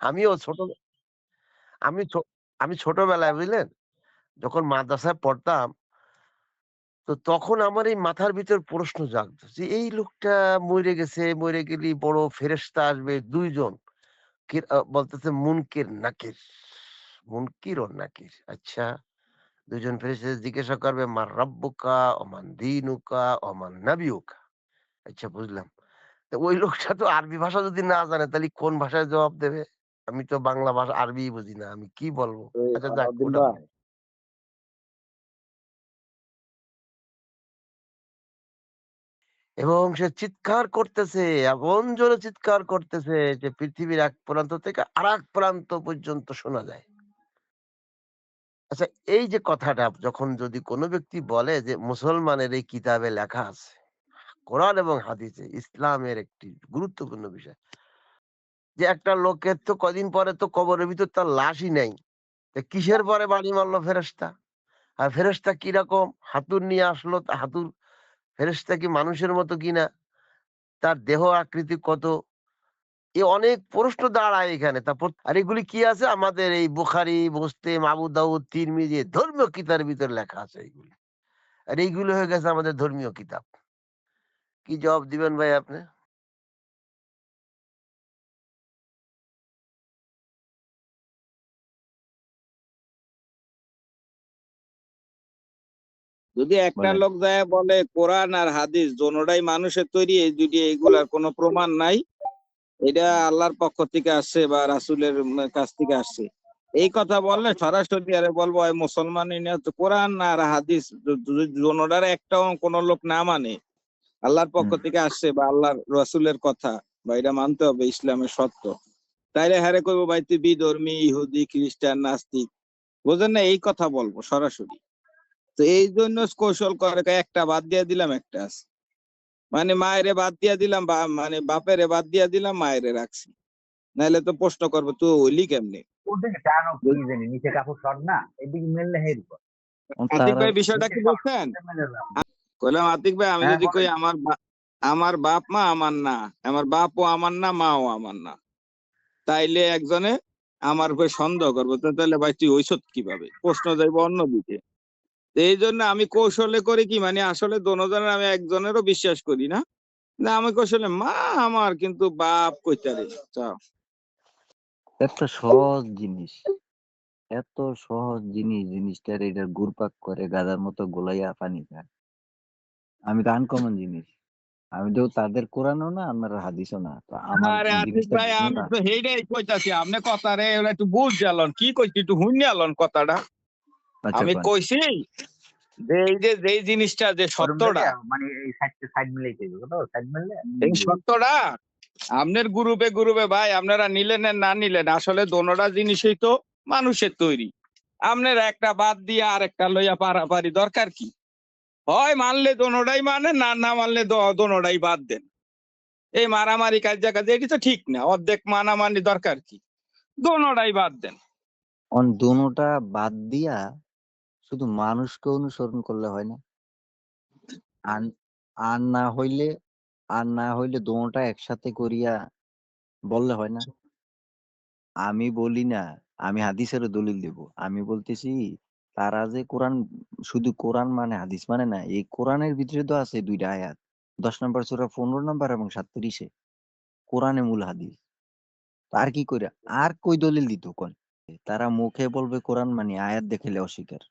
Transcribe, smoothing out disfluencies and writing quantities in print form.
আমিও ছোট আমি ছো আমি ছোটবেলায় বুঝলেন? যখন মাদ্রাসায় পড়তাম, তো তখন আমার এই মাথার ভিতর প্রশ্ন জাগতো যে, এই লোকটা মইরে গেছে, মইরে গেলি বড় ফেরেশতা আসবে ২ জন। বলতেছে মুনকির, নাকির। মুনকির ও নাকির। আচ্ছা, ২ জন ফেরেশতা জিজ্ঞাসা করবে, "মান রাব্বুকা ওয়া মান দীনুকা ওয়া মান নাবিয়ুকা?" আচ্ছা, বুঝলাম। তো ওই লোকটা তো আরবি ভাষা যদি না জানে তাহলে কোন ভাষায় জবাব দেবে? আমি তো বাংলা ভাষা আরবিই বুঝি না। আমি কি বলবো? আচ্ছা যাক সালাউদ্দিন ওটা ভাই, বাদ। এবং সে চিৎকার করতেছে, এমন জোরে চিৎকার করতেছে যে পৃথিবীর এক প্রান্ত থেকে আরেক প্রান্ত পর্যন্ত শোনা যায়। আচ্ছা, এই যে কথাটা যখন যদি কোনো ব্যক্তি বলে যে মুসলমানের এই কিতাবে লেখা আছে, কোরআন এবং হাদিসে ইসলামের একটি গুরুত্বপূর্ণ বিষয়। যে একটা লোকের তো কদিন পরে তো কবরের ভিতর তার লাশই নাই। তা কিসের পরে বাড়ি মারলো ফেরেশতা? আর ফেরেশতা কিরকম? হাতুড় নিয়ে আসলো। তা হাতুড় ফেরেশতা কি মানুষের মতো কিনা? তার দেহ আকৃতি কত? এ অনেক প্রশ্ন দাঁড়ায় এখানে। আর এগুলি কি আছে? আমাদের এই বুখারী, মুসলিম, আবু দাউদ, তিরমিজি ধর্মীয় কিতাবের ভিতরে লেখা আছে এইগুলি। আর এইগুলো হয়ে গেছে আমাদের ধর্মীয় কিতাব। কি জবাব দিবেন ভাই আপনি? যদি একটা বলেন। লোক যায় বলে কোরআন আর হাদিস দোনোটাই মানুষের তৈরি, এই দুটি এইগুলার কোনো প্রমাণ নাই, এটা আল্লাহর পক্ষ থেকে আসছে বা রাসূলের কাছ থেকে আসছে, এই কথা বললে সরাসরি আরে বলবো এই মুসলমানই না তো কোরআন আর হাদিস দোনোটার একটাও কোনো লোক না মানে আল্লাহর পক্ষ হুম। থেকে আসছে বা আল্লাহর রাসূলের কথা বা এটা মানতে হবে ইসলামের সত্য, তাইলে হ্যারে কইবো ভাই তুই বিধর্মী, ইহুদি, খ্রিস্টান, নাস্তিক, বুঝেন না, এই কথা বলবো সরাসরি। তো এই জন্য কৌশল করে একটা বাদ দিয়ে দিলাম, একটা আছে, মানে মায়েরে বাদ দিয়ে দিলাম বা মানে বাপেরে বাদ দিয়ে দিলাম, মায়েরে রাখছি, নাহলে তো প্রশ্ন করবো তুই হইলি কেমনে। ওদিকে টানো কি জানি নিচে কাপড় শর্ট না এদিকে মেললে হের উপর আতিক তারা ভাই বিষয়টা নিচে কি শর্ট বলছেন? ওটা মেলে দাও। কইলাম আতিক ভাই আমি হ্যাঁ যদি কই বলেন। আমার বাপ মা আমার না, আমার বাপও আমার না, মাও আমার না, তাইলে একজনে আমার উপর সন্দেহ করবো, তো তাহলে ভাই তুই ওইসব কিভাবে, প্রশ্ন যাইবো অন্যদিকে। তো এই জন্য আমি কৌশলে করি কি, মানে আসলে দোনোজনের আমি একজনেরও বিশ্বাস করি না, না আমি কৌশলে মা আমার কিন্তু বাপ কইতারে চাও। এত সহজ জিনিস, এত সহজ জিনিস, জিনিসটার এটা ঘুরপাক করে গাধার মতো গোলাইয়া পানি খায়। আমি তো আনকমন জিনিস। আমি তো তাদের কোরআনও না, আমার হাদিসও না, তো আমার আরে আতিক জিনিসটা ভাই ভিন্ন আমি না। তো হেইডাই কইতাছি, আপনি কথারে একটু বুঝ জ্বালন, কি কইছি একটু হুইন্য আলন কথাটা। আচ্ছা আমি কোন। কইছি যে এই যে যেই জিনিসটা যে ওরম সত্যটা, জায়গা মানে এই সাইড মিলেই চাইবে তো সাইড মিললে এই সত্যটা আপনার গ্রুপে গ্রুপে ভাই আপনারা নিলেন আর না নিলেন, আসলে দোনোটা জিনিসই তো মানুষের তৈরি। আপনারা একটা বাদ দিয়ে আর একটা লইয়া পারাপারি দরকার কি? হয় মানলে দোনোটাই মানে, না না মানলে দোনোটাই বাদ দেন। এই মারামারি কাজ এটি তো ঠিক না, অর্ধেক মানামানি দরকার কি? দোনোটাই বাদ দেন। দোনোটা বাদ দিয়া শুধু মানুষকে অনুসরণ করলে হয় না? আর আর না হইলে আর না হইলে দোনোটা একসাথে করিয়া বললে হয় না? আমি বলি না, আমি হাদিসেরও দলিল দেব। আমি বলতেছি তারা যে কোরআন, শুধু কোরআন মানে হাদিস মানে না, এই কোরআনের ভিতরে তো আছে ২ টা আয়াত। ১০ নম্বর সূরা ১৫ নম্বর এবং ৩৭ এ কোরআনে মূল হাদিস। তো আর কি কইরা? আর কই দলিল দিত কোন? তারা মুখে বলবে কোরআন মানি, আয়াত দেখাইলে অস্বীকার।